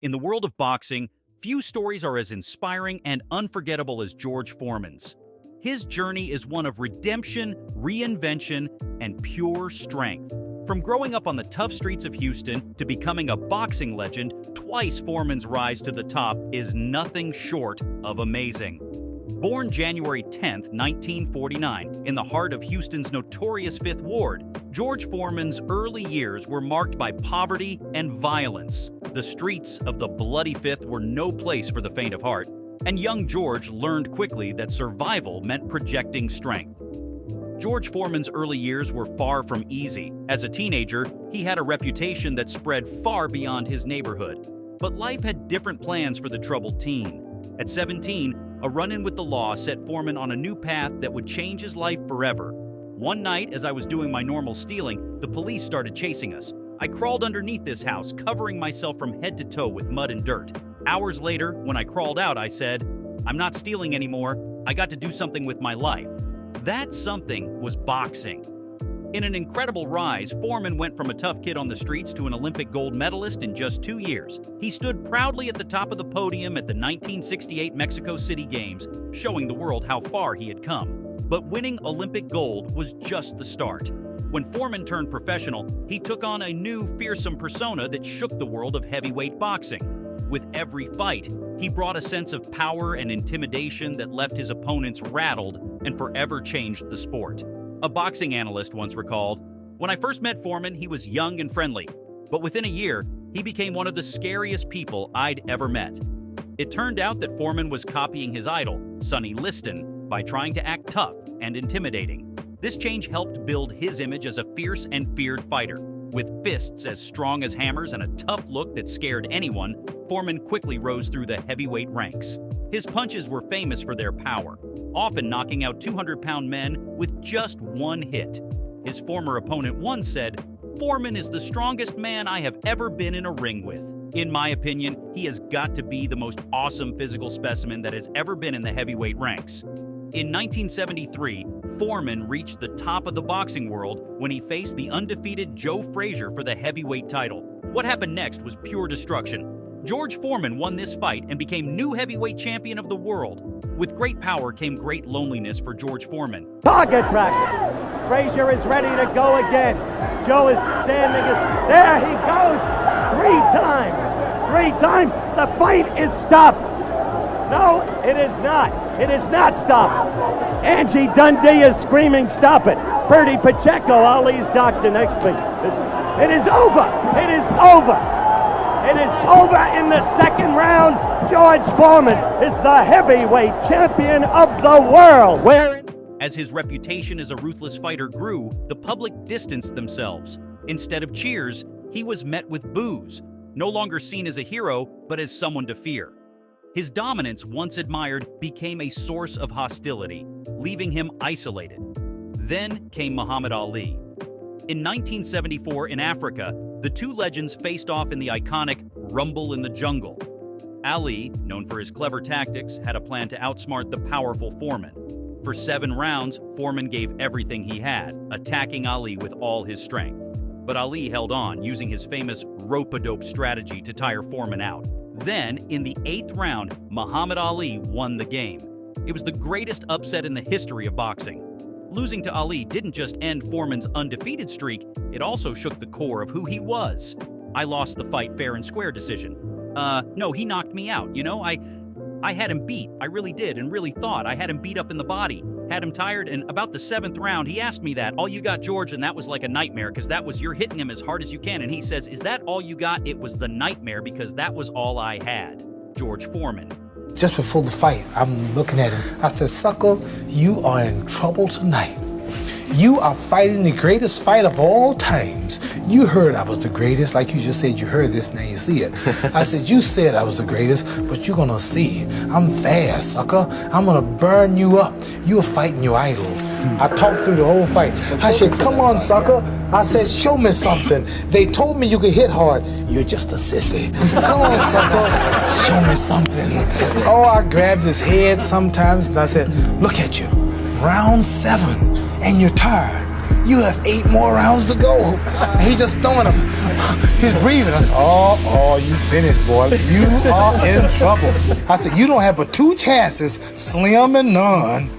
In the world of boxing, few stories are as inspiring and unforgettable as George Foreman's. His journey is one of redemption, reinvention, and pure strength. From growing up on the tough streets of Houston to becoming a boxing legend, twice Foreman's rise to the top is nothing short of amazing. Born January 10, 1949, in the heart of Houston's notorious Fifth Ward, George Foreman's early years were marked by poverty and violence. The streets of the bloody Fifth were no place for the faint of heart, and young George learned quickly that survival meant projecting strength. George Foreman's early years were far from easy. As a teenager, he had a reputation that spread far beyond his neighborhood. But life had different plans for the troubled teen. At 17, a run-in with the law set Foreman on a new path that would change his life forever. One night, as I was doing my normal stealing, the police started chasing us. I crawled underneath this house, covering myself from head to toe with mud and dirt. Hours later, when I crawled out, I said, "I'm not stealing anymore. I got to do something with my life." That something was boxing. In an incredible rise, Foreman went from a tough kid on the streets to an Olympic gold medalist in just 2 years. He stood proudly at the top of the podium at the 1968 Mexico City Games, showing the world how far he had come. But winning Olympic gold was just the start. When Foreman turned professional, he took on a new, fearsome persona that shook the world of heavyweight boxing. With every fight, he brought a sense of power and intimidation that left his opponents rattled and forever changed the sport. A boxing analyst once recalled, "When I first met Foreman, he was young and friendly, but within a year, he became one of the scariest people I'd ever met." It turned out that Foreman was copying his idol, Sonny Liston, by trying to act tough and intimidating. This change helped build his image as a fierce and feared fighter. With fists as strong as hammers and a tough look that scared anyone, Foreman quickly rose through the heavyweight ranks. His punches were famous for their power, often knocking out 200-pound men with just one hit. His former opponent once said, "Foreman is the strongest man I have ever been in a ring with." In my opinion, he has got to be the most awesome physical specimen that has ever been in the heavyweight ranks. In 1973, Foreman reached the top of the boxing world when he faced the undefeated Joe Frazier for the heavyweight title. What happened next was pure destruction. George Foreman won this fight and became new heavyweight champion of the world. With great power came great loneliness for George Foreman. Target practice. Frazier is ready to go again. Joe is standing. There he goes. 3 times. 3 times. The fight is stopped. No, it is not. It is not stopped. Angie Dundee is screaming, "Stop it." Bertie Pacheco, Ali's doctor next week. It is over. It is over. It is over in the second round. George Foreman is the heavyweight champion of the world. As his reputation as a ruthless fighter grew, the public distanced themselves. Instead of cheers, he was met with boos, no longer seen as a hero, but as someone to fear. His dominance, once admired, became a source of hostility, leaving him isolated. Then came Muhammad Ali. In 1974 in Africa, the two legends faced off in the iconic Rumble in the Jungle. Ali, known for his clever tactics, had a plan to outsmart the powerful Foreman. For 7 rounds, Foreman gave everything he had, attacking Ali with all his strength. But Ali held on, using his famous rope-a-dope strategy to tire Foreman out. Then, in the 8th round, Muhammad Ali won the game. It was the greatest upset in the history of boxing. Losing to Ali didn't just end Foreman's undefeated streak, it also shook the core of who he was. "I lost the fight fair and square decision." No, he knocked me out, I had him beat. I really did, and really thought I had him beat up in the body. Had him tired, and about the 7th round, he asked me that, "All you got, George?" And that was like a nightmare, because that was, you're hitting him as hard as you can. And he says, "Is that all you got?" It was the nightmare, because that was all I had. George Foreman. Just before the fight, I'm looking at him. I said, "Sucker, you are in trouble tonight. You are fighting the greatest fight of all times. You heard I was the greatest, like you just said you heard this, now you see it." I said, "You said I was the greatest, but you're gonna see. I'm fast, sucker. I'm gonna burn you up. You're fighting your idol." I talked through the whole fight. I said, "Come on, sucker." I said, "Show me something. They told me you could hit hard. You're just a sissy. Come on, sucker. Show me something." Oh, I grabbed his head sometimes and I said, "Look at you. Round 7. And you're tired. You have 8 more rounds to go. And he's just throwing them. He's breathing. I said, oh, you finished, boy. You are in trouble. I said, you don't have but 2 chances, slim and none.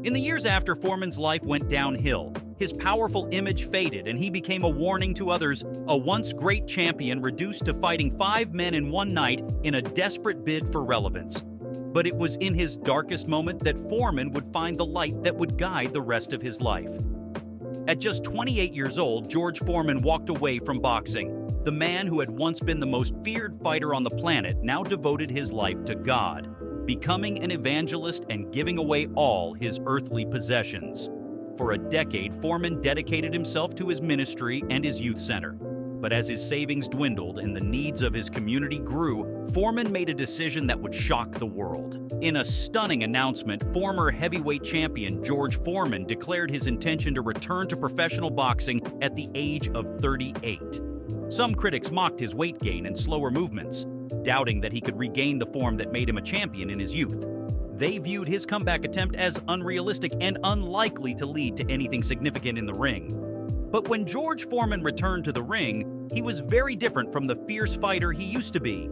In the years after Foreman's life went downhill, his powerful image faded and he became a warning to others, a once great champion reduced to fighting 5 men in one night in a desperate bid for relevance. But it was in his darkest moment that Foreman would find the light that would guide the rest of his life. At just 28 years old, George Foreman walked away from boxing. The man who had once been the most feared fighter on the planet now devoted his life to God, becoming an evangelist and giving away all his earthly possessions. For a decade, Foreman dedicated himself to his ministry and his youth center. But as his savings dwindled and the needs of his community grew, Foreman made a decision that would shock the world. In a stunning announcement, former heavyweight champion George Foreman declared his intention to return to professional boxing at the age of 38. Some critics mocked his weight gain and slower movements, doubting that he could regain the form that made him a champion in his youth. They viewed his comeback attempt as unrealistic and unlikely to lead to anything significant in the ring. But when George Foreman returned to the ring, he was very different from the fierce fighter he used to be.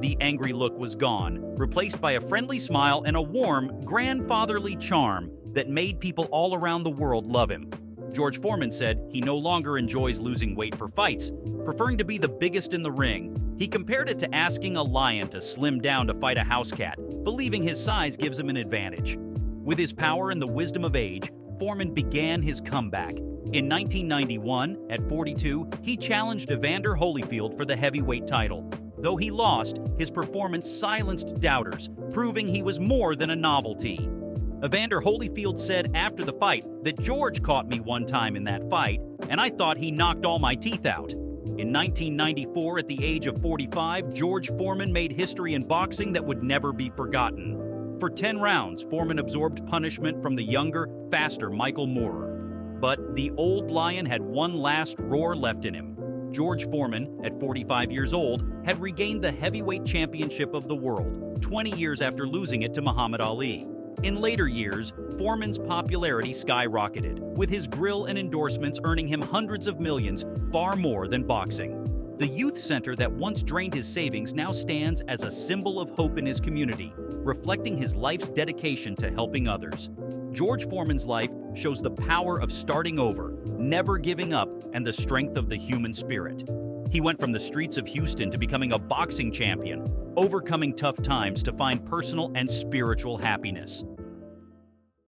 The angry look was gone, replaced by a friendly smile and a warm, grandfatherly charm that made people all around the world love him. George Foreman said he no longer enjoys losing weight for fights, preferring to be the biggest in the ring. He compared it to asking a lion to slim down to fight a house cat, believing his size gives him an advantage. With his power and the wisdom of age, Foreman began his comeback. In 1991, at 42, he challenged Evander Holyfield for the heavyweight title. Though he lost, his performance silenced doubters, proving he was more than a novelty. Evander Holyfield said after the fight that George caught me one time in that fight, and I thought he knocked all my teeth out. In 1994, at the age of 45, George Foreman made history in boxing that would never be forgotten. For 10 rounds, Foreman absorbed punishment from the younger, faster Michael Moorer. But the old lion had one last roar left in him. George Foreman, at 45 years old, had regained the heavyweight championship of the world, 20 years after losing it to Muhammad Ali. In later years, Foreman's popularity skyrocketed, with his grill and endorsements earning him hundreds of millions, far more than boxing. The youth center that once drained his savings now stands as a symbol of hope in his community, reflecting his life's dedication to helping others. George Foreman's life shows the power of starting over, never giving up, and the strength of the human spirit. He went from the streets of Houston to becoming a boxing champion, overcoming tough times to find personal and spiritual happiness.